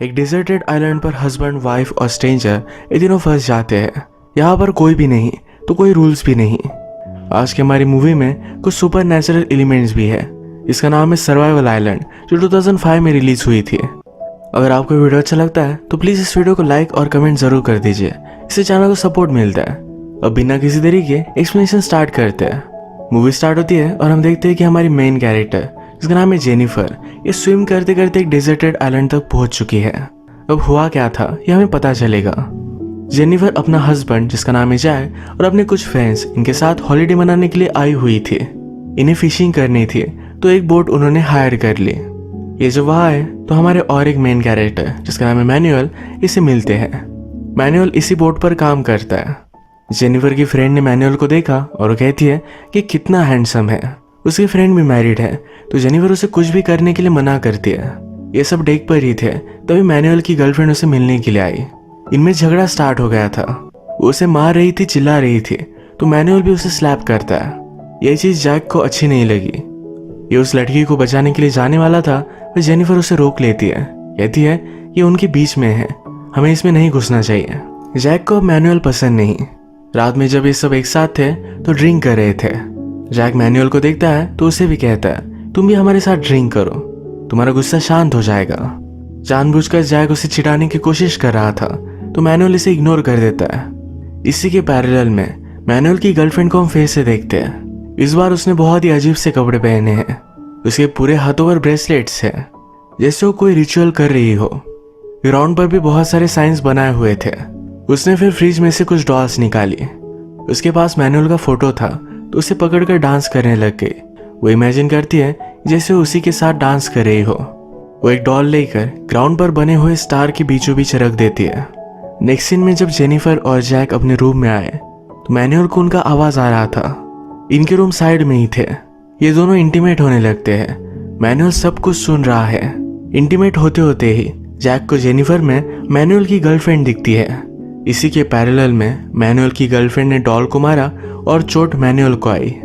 एक deserted island पर husband, wife और स्ट्रेंजर ये तीनों फंस जाते हैं। यहाँ पर कोई भी नहीं तो कोई रूल्स भी नहीं। आज की हमारी मूवी में कुछ सुपर नेचुरल एलिमेंट्स भी है। इसका नाम है सर्वाइवल आइलैंड, जो 2005 में रिलीज हुई थी। अगर आपको वीडियो अच्छा लगता है तो प्लीज इस वीडियो को लाइक और कमेंट जरूर कर दीजिए, इससे चैनल को सपोर्ट मिलता है। अब बिना किसी देरी के एक्सप्लेनेशन स्टार्ट करते हैं। मूवी स्टार्ट होती है और हम देखते हैं कि हमारी मेन कैरेक्टर, जिसका नाम है जेनिफर, ये स्विम करते करते एक डेजर्टेड आइलैंड तक पहुंच चुकी है। अब हुआ क्या था ये हमें पता चलेगा। जेनिफर अपना हस्बैंड, जिसका नाम है जैक, और अपने कुछ फ्रेंड्स इनके साथ हॉलीडे मनाने के लिए आई हुई थी। इन्हें फिशिंग करनी थी तो एक बोट उन्होंने हायर कर ली। ये जब वहाँ आए तो हमारे और एक मेन कैरेक्टर, जिसका नाम है मैनुअल, इसे मिलते हैं। मैनुअल इसी बोट पर काम करता है। जेनिफर की फ्रेंड ने मैनुअल को देखा और वो कहती है कि कितना हैंडसम है। उसकी फ्रेंड भी मैरिड है तो जेनिफर उसे कुछ भी करने के लिए मना करती है। ये सब डेक पर ही थे तभी मैनुअल की गर्लफ्रेंड उसे मिलने के लिए आई। इनमें झगड़ा स्टार्ट हो गया था। वो उसे मार रही थी, चिल्ला रही थी, तो मैनुअल भी उसे स्लैप करता है। ये चीज जैक को अच्छी नहीं लगी। ये उस लड़की को बचाने के लिए जाने वाला था, पर जेनिफर उसे रोक लेती है। कहती है ये उनके बीच में है, हमें इसमें नहीं घुसना चाहिए। जैक को मैनुअल पसंद नहीं। रात में जब ये सब एक साथ थे तो ड्रिंक कर रहे थे। जैक मैनुअल को देखता है तो उसे भी कहता है तुम भी हमारे साथ ड्रिंक करो, तुम्हारा गुस्सा शांत हो जाएगा। जानबूझकर जैक उसे चिढ़ाने की कोशिश कर रहा था तो मैनुअल इसे इग्नोर कर देता है। इसी के पैरेलल में मैनुअल की गर्लफ्रेंड को हम फेस से देखते हैं। इस बार उसने बहुत ही अजीब से कपड़े पहने हैं। उसके पूरे हाथों पर ब्रेसलेट्स है, जैसे वो कोई रिचुअल कर रही हो। ग्राउंड पर भी बहुत सारे साइंस बनाए हुए थे। उसने फिर फ्रिज में से कुछ डॉल्स निकाली। उसके पास मैनुअल का फोटो था तो उसे पकड़कर डांस करने लग गई। वो इमेजिन करती है जैसे वो उसी के साथ डांस कर रही हो। वो एक डॉल लेकर ग्राउंड पर बने हुए स्टार के बीचों बीच रख देती है। नेक्स्ट सीन में जब जेनिफर और जैक अपने रूम में आए तो मैनुअल को उनका आवाज आ रहा था। इनके रूम साइड में ही थे। ये दोनों इंटीमेट होने लगते हैं। मैनुअल सब कुछ सुन रहा है। इंटीमेट होते होते ही जैक को जेनिफर में मैनुअल की गर्लफ्रेंड दिखती है। इसी के पैरेलल में मैनुअल की गर्लफ्रेंड ने डॉल को मारा और चोट मैनुअल को आई।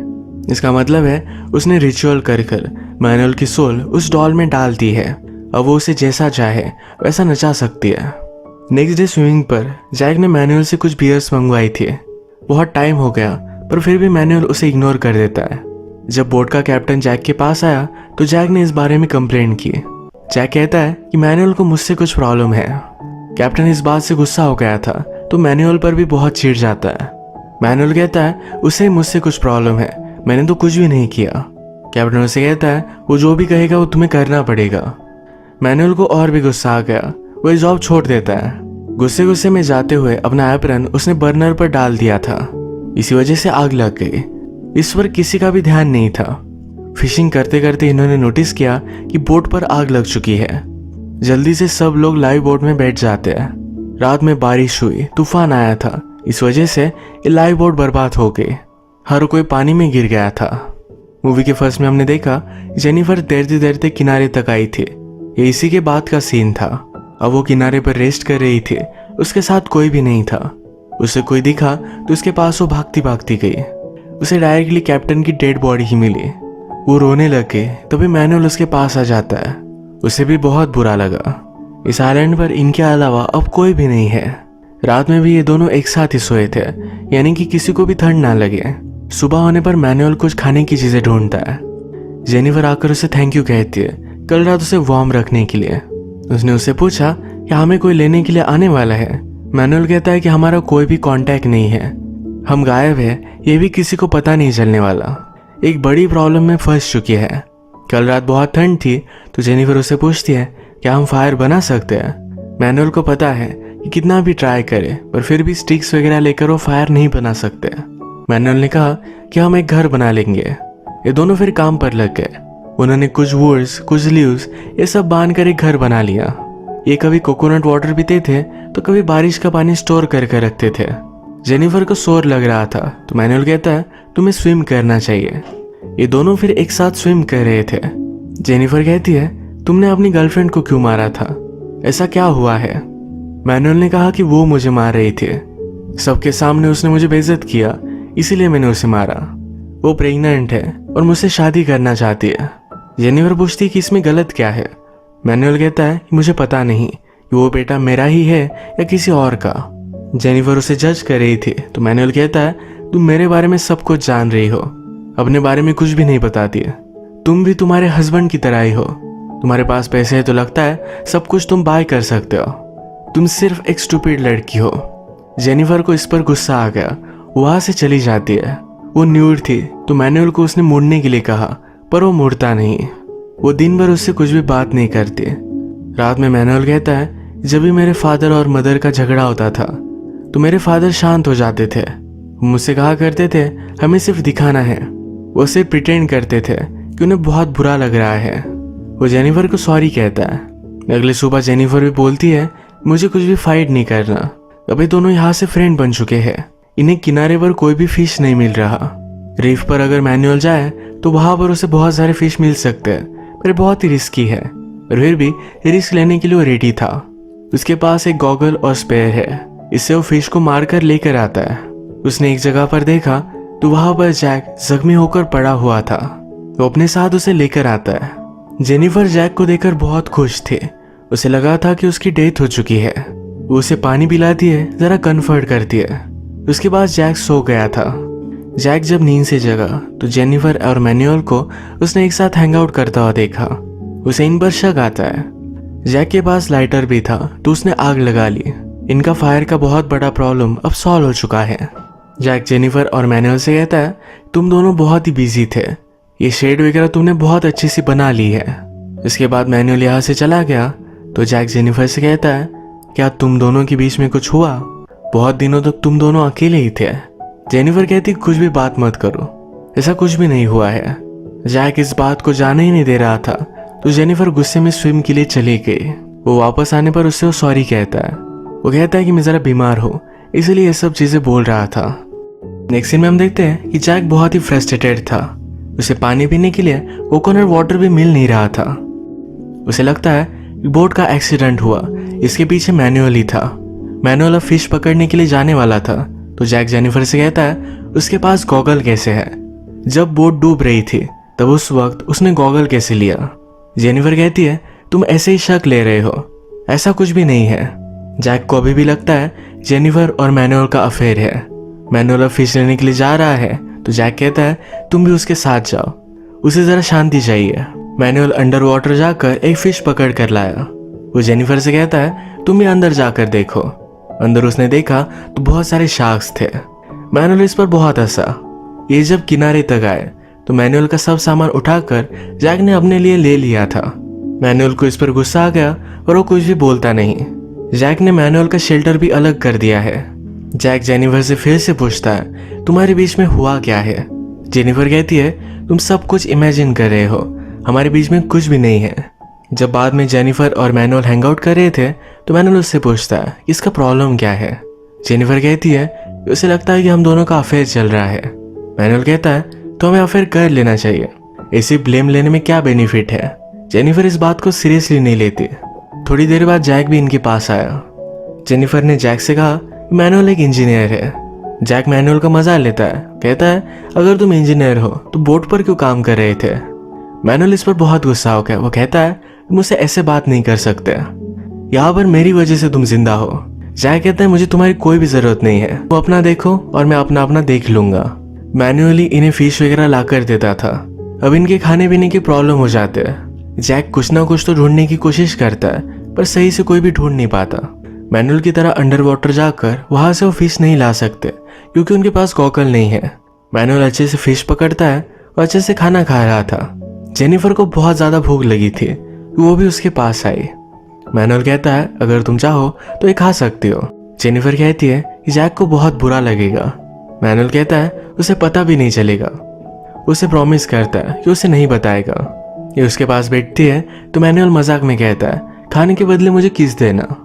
इसका मतलब है उसने रिचुअल कर मैनुअल की सोल उस डॉल में डाल दी है। अब वो उसे जैसा चाहे वैसा नचा सकती है। नेक्स्ट डे स्विमिंग पर जैक ने मैनुअल से कुछ बियर्स मंगवाई थी। बहुत टाइम हो गया पर फिर भी मैनुअल उसे इग्नोर कर देता है। जब बोट का कैप्टन जैक के पास आया तो जैक ने इस बारे में कंप्लेंट की। जैक कहता है कि मैनुअल को मुझसे कुछ प्रॉब्लम है। कैप्टन इस बात से गुस्सा हो गया था तो मैनुअल पर भी बहुत चिढ़ जाता है। मैनुअल कहता है उसे मुझसे कुछ प्रॉब्लम है, मैंने तो कुछ भी नहीं किया। कैप्टन उसे कहता है वो जो भी कहेगा वो तुम्हें करना पड़ेगा। मैनुअल को और भी गुस्सा आ गया, वो जॉब छोड़ देता है। गुस्से गुस्से में जाते हुए अपना एप्रन उसने बर्नर पर डाल दिया था। इसी वजह से आग लग गई। इस पर किसी का भी ध्यान नहीं था। फिशिंग करते करते इन्होंने नोटिस किया कि बोट पर आग लग चुकी है। जल्दी से सब लोग लाइव बोट में बैठ जाते हैं। रात में बारिश हुई, तूफान आया था, इस वजह से ये लाइव बोट बर्बाद हो गई। हर कोई पानी में गिर गया था। मूवी के फर्स्ट में हमने देखा जेनिफर तैरते तैरते किनारे तक आई थी। ये इसी के बाद का सीन था। अब वो किनारे पर रेस्ट कर रही थी। उसके साथ कोई भी नहीं था। उसे कोई दिखा तो उसके पास वो भागती भागती गई। उसे डायरेक्टली कैप्टन की डेड बॉडी ही मिली। वो रोने लगे तभी मैनुअल उसके पास आ जाता है। उसे भी बहुत बुरा लगा। इस आइलैंड पर इनके अलावा अब कोई भी नहीं है। रात में भी ये दोनों एक साथ ही सोए थे, यानी कि किसी को भी ठंड ना लगे। सुबह होने पर मैनुअल कुछ खाने की चीजें ढूंढता है। जेनिफर आकर उसे थैंक यू कहती है, कल रात उसे वार्म रखने के लिए। उसने उससे पूछा कि हमें कोई लेने के लिए आने वाला है। मैनुअल कहता है कि हमारा कोई भी कांटेक्ट नहीं है, हम गायब है, ये भी किसी को पता नहीं चलने वाला। एक बड़ी प्रॉब्लम में फंस चुकी है। कल रात बहुत ठंड थी तो जेनिफर उससे पूछती है क्या हम फायर बना सकते हैं। मैनुअल को पता है कि कितना भी ट्राई करे पर फिर भी स्टिक्स वगैरह लेकर वो फायर नहीं बना सकते। मैनुअल ने कहा कि हम एक घर बना लेंगे। ये दोनों फिर काम पर लग गए। उन्होंने कुछ वुड्स, कुछ लीव्स, ये सब बांध कर एक घर बना लिया। ये कभी कोकोनट वाटर पीते थे तो कभी बारिश का पानी स्टोर करके रखते थे। जेनिफर को शोर लग रहा था तो मैनुअल कहता है तुम्हें स्विम करना चाहिए। ये दोनों फिर एक साथ स्विम कर रहे थे। जेनिफर कहती है तुमने अपनी गर्लफ्रेंड को क्यों मारा था, ऐसा क्या हुआ है। मैनुअल ने कहा कि वो मुझे मार रही थी, सबके सामने उसने मुझे बेइज्जत किया इसीलिए मैंने उसे मारा। वो प्रेग्नेंट है और मुझसे शादी करना चाहती है। जेनिफर पूछती कि इसमें गलत क्या है। मैनुअल कहता है कि मुझे पता नहीं, कि वो बेटा मेरा ही है या किसी और का। जेनिफर उसे जज कर रही थी तो मैनुअल कहता है, तुम मेरे बारे में सब कुछ जान रही हो, अपने बारे में कुछ भी नहीं बताती है। तुम भी तुम्हारे हस्बैंड की तरह ही हो, तुम्हारे पास पैसे है तो लगता है सब कुछ तुम बाय कर सकते हो। तुम सिर्फ एक स्टूपिड लड़की हो। जेनिफर को इस पर गुस्सा आ गया, वहां से चली जाती है। वो न्यूड थी तो मैनुअल को उसने मुड़ने के लिए कहा, पर वो मुड़ता नहीं। वो दिन भर उससे कुछ भी बात नहीं करती। रात में मैनुअल कहता है, जब भी मेरे फादर और मदर का झगड़ा होता था तो मेरे फादर शांत हो जाते थे। मुझसे कहा करते थे हमें सिर्फ दिखाना है। वो सिर्फ प्रिटेंड करते थे कि उन्हें बहुत बुरा लग रहा है। वो जेनिफर को सॉरी कहता है। अगली सुबह जेनिफर भी बोलती है, मुझे कुछ भी फाइट नहीं करना, अभी दोनों यहाँ से फ्रेंड बन चुके हैं। इन्हें किनारे पर कोई भी फिश नहीं मिल रहा। रीफ पर अगर मैनुअल जाए तो वहां पर उसे बहुत सारे फिश मिल सकते हैं, पर बहुत ही रिस्की है। और फिर भी रिस्क लेने के लिए वो रेडी था। उसके पास एक गॉगल और स्पेयर है, इससे वो फिश को मारकर लेकर आता है। उसने एक जगह पर देखा तो वहां पर जैक जख्मी होकर पड़ा हुआ था। वो अपने साथ उसे लेकर आता है। जेनिफर जैक को देखकर बहुत खुश थे। उसे लगा था कि उसकी डेथ हो चुकी है। वो उसे पानी पिलाती है, जरा कंफर्ट करती है। उसके बाद जैक सो गया था। जैक जब नींद से जगा तो जेनिफर और मैनुअल को उसने एक साथ हैंग आउट करता हुआ देखा। उसे इन पर शक आता है। जैक के पास लाइटर भी था तो उसने आग लगा ली। इनका फायर का बहुत बड़ा प्रॉब्लम अब सॉल्व हो चुका है। जैक जेनिफर और मैनुअल से कहता है, तुम दोनों बहुत ही बिजी थे, ये शेड वगैरह तुमने बहुत अच्छी सी बना ली है। इसके बाद मैनुअल यहाँ से चला गया तो जैक जेनिफर से कहता है, क्या तुम दोनों के बीच में कुछ हुआ? बहुत दिनों तक तुम दोनों अकेले ही थे। जेनिफर कहती, कुछ भी बात मत करो, ऐसा कुछ भी नहीं हुआ है। जैक इस बात को जाने ही नहीं दे रहा था तो जेनिफर गुस्से में स्विम के लिए चली गई। वो वापस आने पर उससे वो सॉरी कहता है। वो कहता है कि मैं जरा बीमार हूँ इसलिए ये सब चीजें बोल रहा था। नेक्स्ट सीन में हम देखते हैं कि जैक बहुत ही फ्रस्ट्रेटेड था। उसे पानी पीने के लिए कोकोनट वाटर भी मिल नहीं रहा था। उसे लगता है कि बोट का एक्सीडेंट हुआ, इसके पीछे मैनुअल ही था। मैनुअल अब फिश पकड़ने के लिए जाने वाला था तो जैक जेनिफर से कहता है, उसके पास गॉगल कैसे है? जब बोट डूब रही थी तब उस वक्त उसने गॉगल कैसे लिया? जेनिफर कहती है, तुम ऐसे ही शक ले रहे हो, ऐसा कुछ भी नहीं है। जैक को अभी भी लगता है जेनिफर और मैनुअल का अफेयर है। मैनुअल अब फिश लेने के लिए जा रहा है तो जैक कहता है, तुम भी उसके साथ जाओ, उसे जरा शांति चाहिए। मैनुअल अंडर वाटर जाकर एक फिश पकड़ कर लाया। वो जेनिफर से कहता है, तुम भी अंदर जाकर देखो। अंदर उसने देखा तो बहुत सारे शार्क्स थे। मैनुअल इस पर बहुत हंसा। ये जब किनारे तक आए तो मैनुअल का सब सामान उठाकर जैक ने अपने लिए ले लिया था। मैनुअल को इस पर गुस्सा आ गया और वो कुछ भी बोलता नहीं। जैक ने मैनुअल का शेल्टर भी अलग कर दिया है। जैक जेनिफर से फिर से पूछता है, तुम्हारे बीच में हुआ क्या है? जेनिफर कहती है, तुम सब कुछ इमेजिन कर रहे हो, हमारे बीच में कुछ भी नहीं है। जब बाद में जेनिफर और मैनुअल हैंग आउट कर रहे थे तो मैनुअल उससे पूछता है, इसका प्रॉब्लम क्या है? जेनिफर कहती है, उसे लगता है कि हम दोनों का अफेयर चल रहा है। मैनुअल कहता है, तो हमें अफेयर कर लेना चाहिए, ऐसे ब्लेम लेने में क्या बेनिफिट है? जेनिफर इस बात को सीरियसली नहीं लेती। थोड़ी देर बाद जैक भी इनके पास आया। जेनिफर ने जैक से कहा, मैनुअल एक इंजीनियर है। जैक मैनुअल का मजा लेता है, कहता है, अगर तुम इंजीनियर हो तो बोट पर क्यों काम कर रहे थे? मैनुअल इस पर बहुत गुस्सा हो गया। वो कहता है, मुझसे ऐसे बात नहीं कर सकते, यहाँ पर मेरी वजह से तुम जिंदा हो। जैक कहता है, मुझे तुम्हारी कोई भी जरूरत नहीं है, वो अपना देखो और मैं अपना अपना देख लूंगा। मैनुअली इन्हें फिश वगैरह ला कर देता था। अब इनके खाने पीने की प्रॉब्लम हो जाते हैं। जैक कुछ ना कुछ तो ढूंढने की कोशिश करता है पर सही से कोई भी ढूंढ नहीं पाता। मैनुअल की तरह अंडर वाटर जाकर वहां से वो फिश नहीं ला सकते क्योंकि उनके पास गॉगल नहीं है। मैनुअल अच्छे से फिश पकड़ता है और अच्छे से खाना खा रहा था। जेनिफर को बहुत ज्यादा भूख लगी थी, वो भी उसके पास आई। मैनुअल कहता है, अगर तुम चाहो तो ये खा सकती हो। जेनिफर कहती है कि जैक को बहुत बुरा लगेगा। मैनुअल कहता है, उसे पता भी नहीं चलेगा। उसे प्रॉमिस करता है कि उसे नहीं बताएगा। ये उसके पास बैठती है तो मैनुअल मजाक में कहता है, खाने के बदले मुझे किस देना।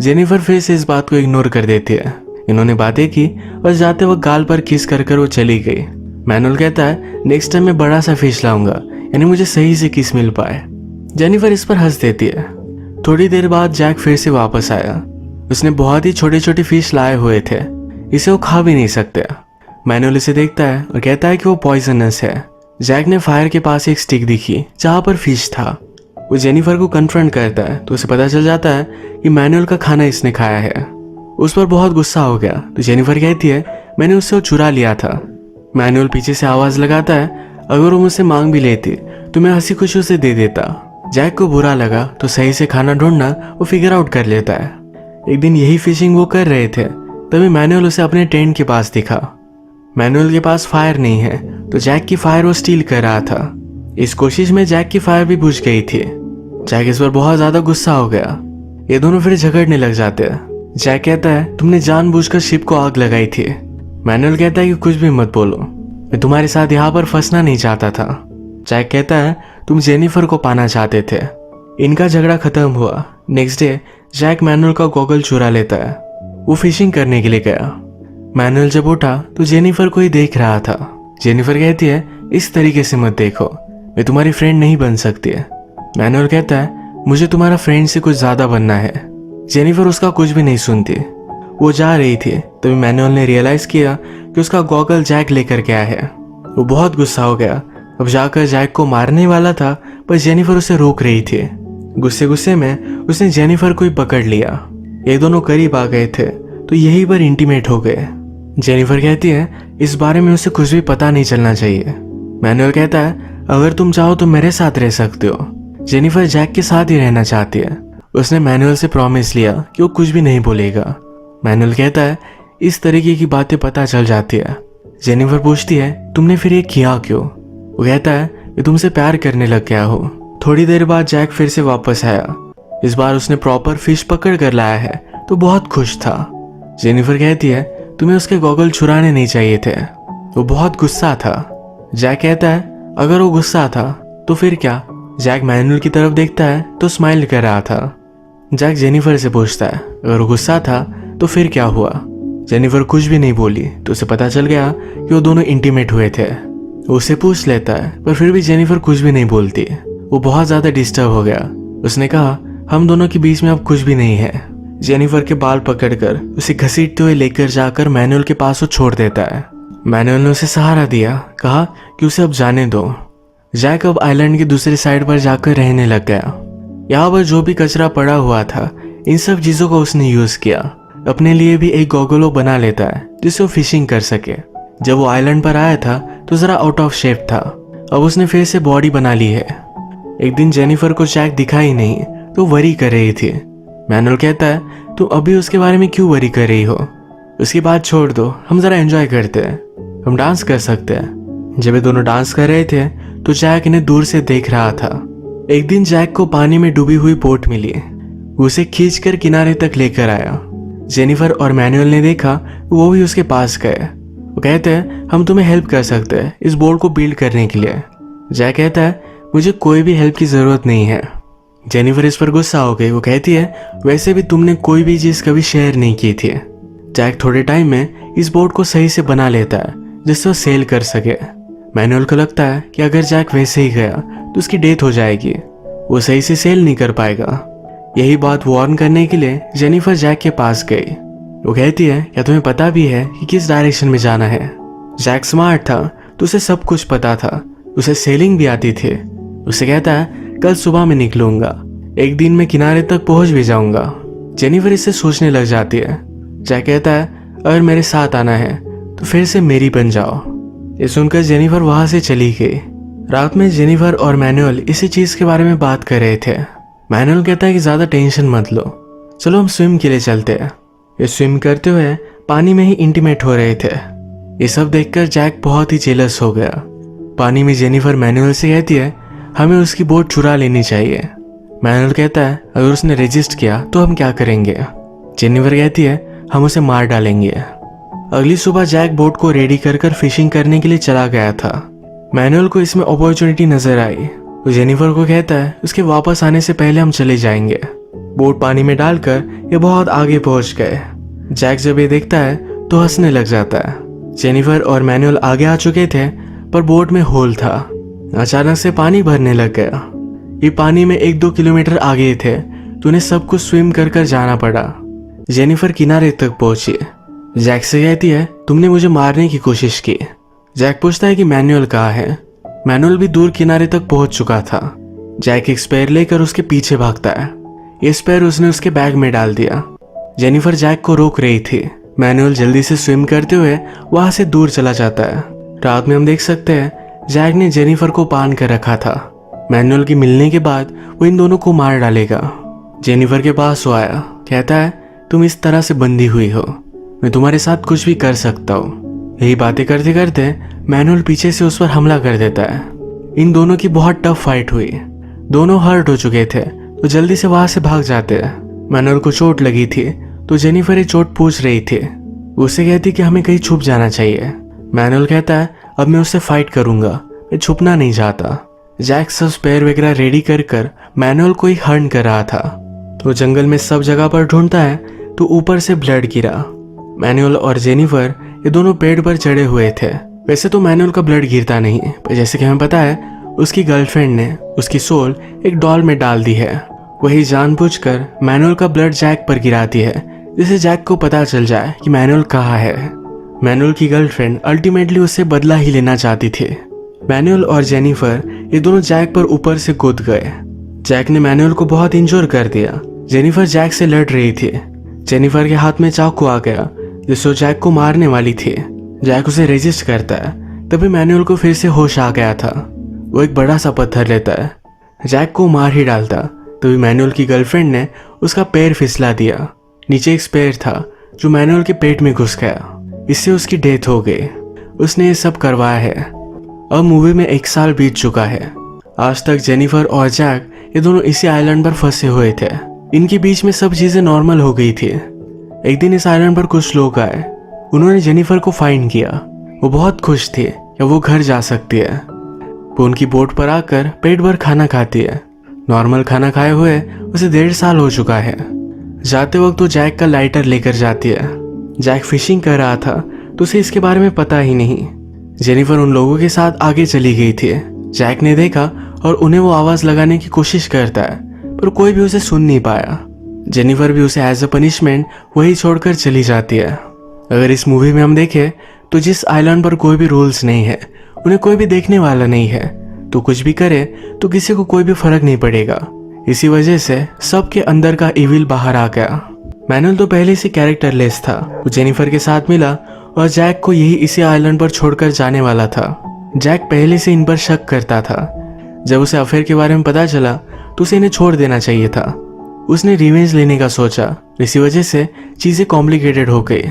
जेनिफर फिर से इस बात को इग्नोर कर देती है। इन्होंने बातें की और जाते वक्त गाल पर किस कर वो चली गई। मैनुअल कहता है, नेक्स्ट टाइम मैं बड़ा सा फिश लाऊंगा, यानी मुझे सही से किस मिल पाए। जेनिफर इस पर हंस देती है। थोड़ी देर बाद जैक फिर से वापस आया। उसने बहुत ही छोटे छोटे फिश लाए हुए थे, इसे वो खा भी नहीं सकते। मैनुअल इसे देखता है और कहता है कि वो पॉइजनस है। जैक ने फायर के पास एक स्टिक दिखी जहां पर फिश था। वो जेनिफर को कन्फ्रंट करता है तो उसे पता चल जाता है कि मैनुअल का खाना इसने खाया है। उस पर बहुत गुस्सा हो गया तो जेनिफर कहती है मैंने उससे वो चुरा लिया था। मैनुअल पीछे से आवाज लगाता है अगर वो मुझसे मांग भी लेती तो मैं हंसी खुशी उसे दे देता। जैक को बुरा लगा तो सही से खाना ढूंढना वो फिगर आउट कर लेता है। एक दिन यही फिशिंग वो कर रहे थे तभी मैनुअल उसे अपने टेंट के पास दिखा। मैनुअल के पास फायर नहीं है तो जैक की फायर वो स्टील कर रहा था। इस कोशिश में जैक की फायर भी बुझ गई थी। जैक इस पर बहुत ज्यादा गुस्सा हो गया। ये दोनों फिर झगड़ने लग जाते हैं। जैक कहता है तुमने जानबूझकर शिप को आग लगाई थी। मैनुअल कहता है कि कुछ भी मत बोलो, मैं तुम्हारे साथ यहाँ पर फंसना नहीं चाहता था। जैक कहता है तुम जेनिफर को पाना चाहते थे। इनका झगड़ा खत्म हुआ। नेक्स्ट डे जैक मैनुअल का गॉगल चुरा लेता है। वो फिशिंग करने के लिए गया। मैनुअल जब उठा तो जेनिफर को ही देख रहा था। जेनिफर कहती है इस तरीके से मत देखो, मैं तुम्हारी फ्रेंड नहीं बन सकती है। मैनुअल कहता है मुझे तुम्हारा फ्रेंड से कुछ ज्यादा बनना है। जेनिफर उसका कुछ भी नहीं सुनती। वो जा रही थी तभी मैनुअल ने रियलाइज किया कि उसका गॉगल जैक लेकर गया है। वो बहुत गुस्सा हो गया। अब जाकर जैक को मारने वाला था पर जेनिफर उसे रोक रही थी। गुस्से गुस्से में उसने जेनिफर को ही पकड़ लिया। ये दोनों करीब आ गए थे तो यहीं पर इंटीमेट हो गए। जेनिफर कहती है इस बारे में उसे कुछ भी पता नहीं चलना चाहिए। मैनुअल कहता है अगर तुम चाहो तो मेरे साथ रह सकते हो। जेनिफर जैक के साथ ही रहना चाहती है। उसने मैनुअल से प्रॉमिस लिया कि वो कुछ भी नहीं बोलेगा। मैनुअल कहता है इस तरीके की बातें पता चल जाती है। जेनिफर पूछती है तुमने फिर ये किया क्यों? वो कहता है मैं तुमसे प्यार करने लग गया हूँ। थोड़ी देर बाद जैक फिर से वापस आया। इस बार उसने प्रॉपर फिश पकड़ कर लाया है तो बहुत खुश था। जेनिफर कहती है तुम्हें उसके गॉगल चुराने नहीं चाहिए थे। वो बहुत गुस्सा था। जैक कहता है अगर वो गुस्सा था तो फिर क्या? जैक मैनुअल की तरफ देखता है तो स्माइल कर रहा था। जैक जेनिफर से पूछता है अगर वो गुस्सा था तो फिर क्या हुआ? जेनिफर कुछ भी नहीं बोली तो उसे पता चल गया कि वो दोनों इंटीमेट हुए थे। वो उसे पूछ लेता है पर फिर भी जेनिफर कुछ भी नहीं बोलती। वो बहुत ज्यादा डिस्टर्ब हो गया। उसने कहा हम दोनों के बीच में अब कुछ भी नहीं है। जेनिफर के बाल पकड़कर उसे घसीटते हुए लेकर जाकर मैनुअल के पास वो छोड़ देता है। मैनुअल ने उसे सहारा दिया, कहा कि उसे अब जाने दो। जैक अब आइलैंड के दूसरी साइड पर जाकर रहने लग गया। यहाँ पर जो भी कचरा पड़ा हुआ था इन सब चीजों को उसने यूज किया। अपने लिए भी एक गॉगल बना लेता है जिससे वो फिशिंग कर सके। जब वो आइलैंड पर आया था तो जरा आउट ऑफ शेप था। अब उसने फिर से बॉडी बना ली है। एक दिन जेनिफर को जैक दिखा ही नहीं तो वरी कर रही थी। मैनुअल कहता है तुम अभी उसके बारे में क्यों वरी कर रही हो? उसकी बात छोड़ दो, हम जरा एंजॉय करते हैं, हम डांस कर सकते हैं। जब ये दोनों डांस कर रहे थे तो जैक इन्हें दूर से देख रहा था। एक दिन जैक को पानी में डूबी हुई बोट मिली। वो उसे खींचकर किनारे तक लेकर आया। जेनिफर और मैनुअल ने देखा वो भी उसके पास गए। वो कहते हैं हम तुम्हें हेल्प कर सकते हैं इस बोट को बिल्ड करने के लिए। जैक कहता है मुझे कोई भी हेल्प की जरूरत नहीं है। जेनिफर इस पर गुस्सा हो गई। वो कहती है वैसे भी तुमने कोई भी चीज कभी शेयर नहीं की थी। जैक थोड़े टाइम में इस बोट को सही से बना लेता है जिससे वो सेल कर सके। मैनुअल को लगता है कि अगर जैक वैसे ही गया तो उसकी डेथ हो जाएगी, वो सही से सेल नहीं कर पाएगा। यही बात वार्न करने के लिए जेनिफर जैक के पास गई। वो कहती है क्या तुम्हें पता भी है कि किस डायरेक्शन में जाना है? जैक स्मार्ट था तो उसे सब कुछ पता था। उसे सेलिंग भी आती थी। उसे कहता है कल सुबह मैं निकलूंगा, एक दिन में किनारे तक पहुंच भी जाऊंगा। जेनिफर इससे सोचने लग जाती है। जैक कहता है अगर मेरे साथ आना है तो फिर से मेरी बन जाओ। ये सुनकर जेनिफर वहां से चली गई। रात में जेनिफर और मैनुअल इसी चीज के बारे में बात कर रहे थे। मैनुअल कहता है कि ज्यादा टेंशन मत लो, चलो हम स्विम के लिए चलते हैं। ये स्विम करते हुए पानी में ही इंटीमेट हो रहे थे। ये सब देखकर जैक बहुत ही जेलस हो गया। पानी में जेनिफर मैनुअल से कहती है हमें उसकी बोट चुरा लेनी चाहिए। मैनुअल कहता है अगर उसने रजिस्ट किया तो हम क्या करेंगे? जेनिफर कहती है हम उसे मार डालेंगे। अगली सुबह जैक बोट को रेडी कर फिशिंग करने के लिए चला गया था। मैनुअल को इसमें अपॉर्चुनिटी नजर आई तो जेनिफर को कहता है उसके वापस आने से पहले हम चले जाएंगे। बोट पानी में डालकर ये बहुत आगे पहुंच गए। जैक जब ये देखता है तो हंसने लग जाता है। जेनिफर और मैनुअल आगे आ चुके थे पर बोट में होल था। अचानक से पानी भरने लग गया। ये पानी में 1-2 किलोमीटर आगे थे तो उन्हें सब कुछ स्विम कर जाना पड़ा। जेनिफर किनारे तक पहुंची। जैक से कहती है तुमने मुझे मारने की कोशिश की। जैक पूछता है कि मैनुअल कहाँ है? मैनुअल भी दूर किनारे तक पहुंच चुका था। जैक एक स्पेयर लेकर उसके पीछे भागता है। ये स्पेयर उसने उसके बैग में डाल दिया। जेनिफर जैक को रोक रही थी। मैनुअल जल्दी से स्विम करते हुए वहां से दूर चला जाता है। रात में हम देख सकते हैं जैक ने जेनिफर को बांध कर रखा था। मैनुअल की मिलने के बाद वो इन दोनों को मार डालेगा। जेनिफर के पास वो आया, कहता है तुम इस तरह से बंधी हुई हो, मैं तुम्हारे साथ कुछ भी कर सकता हूँ। यही बातें करते करते मैनुअल पीछे से उस पर हमला कर देता है। इन दोनों की बहुत टफ फाइट हुई। दोनों हर्ट हो चुके थे तो जल्दी से वहां से भाग जाते हैं। मैनुअल को चोट लगी थी तो जेनिफर ये चोट पूछ रही थी। उससे कहती कि हमें कहीं छुप जाना चाहिए। मैनुअल कहता है अब मैं उससे फाइट करूंगा, मैं छुपना नहीं चाहता। जैक सब स्पेयर वगैरह रेडी कर मैनुअल को ही हर्न कर रहा था। तो जंगल में सब जगह पर ढूंढता है तो ऊपर से ब्लड गिरा। मैनुअल और जेनिफर ये दोनों पेड़ पर चढ़े हुए थे। वैसे तो मैनुअल का ब्लड गिरता नहीं, पर जैसे कि हमें पता है उसकी गर्लफ्रेंड ने उसकी सोल एक डॉल में डाल दी है। वही जानबूझकर मैनुअल का ब्लड जैक पर गिराती है, जिससे जैक को पता चल जाए कि मैनुअल कहाँ है। मैनुअल की गर्लफ्रेंड अल्टीमेटली उससे बदला ही लेना चाहती थी। मैनुअल और जेनिफर ये दोनों जैक पर ऊपर से कूद गए। जैक ने मैनुअल को बहुत इंजोर कर दिया। जेनिफर जैक से लड़ रही थी। जेनिफर के हाथ में चाकू आ गया जिससे वो जैक को मारने वाली थी। जैक उसे रेजिस्ट करता है, तभी मैनुअल को फिर से होश आ गया था। वो एक बड़ा सा पत्थर लेता है, जैक को मार ही डालता। तभी मैनुअल की गर्लफ्रेंड ने उसका पैर फिसला दिया। नीचे एक स्पेयर था जो मैनुअल के पेट में घुस गया। इससे उसकी डेथ हो गई। उसने ये सब करवाया है। अब मूवी में 1 साल बीत चुका है। आज तक जेनिफर और जैक ये दोनों इसी आइलैंड पर फंसे हुए थे। इनके बीच में सब चीजें नॉर्मल हो गई थी। एक दिन इस आइलैंड पर कुछ लोग आए। उन्होंने जेनिफर को फाइंड किया। वो बहुत खुश थे कि वो घर जा सकती है। वो उनकी बोट पर आकर पेट भर खाना खाती है। नॉर्मल खाना खाए हुए उसे 1.5 साल हो चुका है। जाते वक्त वो जैक का लाइटर लेकर जाती है। जैक फिशिंग कर रहा था तो उसे इसके बारे में पता ही नहीं। जेनिफर उन लोगों के साथ आगे चली गई थी। जैक ने देखा और उन्हें वो आवाज लगाने की कोशिश करता है, पर कोई भी उसे सुन नहीं पाया। जेनिफर भी उसे एज अ पनिशमेंट वही छोड़कर चली जाती है। अगर इस मूवी में हम देखें तो जिस आइलैंड पर कोई भी रूल्स नहीं है, उन्हें कोई भी देखने वाला नहीं है, तो कुछ भी करे तो किसी को कोई भी फर्क नहीं पड़ेगा। इसी वजह से सबके अंदर का इविल बाहर आ गया। मैनुअल तो पहले से कैरेक्टरलेस था। वो जेनिफर के साथ मिला और जैक को यही इसी आइलैंड पर छोड़कर जाने वाला था। जैक पहले से इन पर शक करता था। जब उसे अफेयर के बारे में पता चला तो उसे इन्हें छोड़ देना चाहिए था। उसने रिवेंज लेने का सोचा, इसी वजह से चीजें कॉम्प्लिकेटेड हो गई।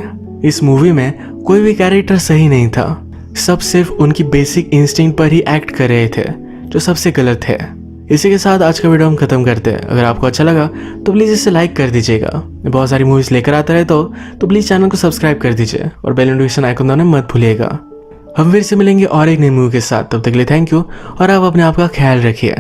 इस मूवी में कोई भी कैरेक्टर सही नहीं था। सब सिर्फ उनकी बेसिक इंस्टिंक्ट पर ही एक्ट कर रहे थे, जो सबसे गलत है। इसी के साथ आज का वीडियो हम खत्म करते हैं। अगर आपको अच्छा लगा तो प्लीज़ इसे लाइक कर दीजिएगा। मैं बहुत सारी मूवीज़ लेकर आता रहता हूँ, तो प्लीज़ चैनल को सब्सक्राइब कर दीजिए और बेल नोटिफिकेशन आइकन दबाना मत भूलिएगा। हम फिर से मिलेंगे और एक नई मूवी के साथ। तब तक के लिए थैंक यू और आप अपने आप का ख्याल रखिए।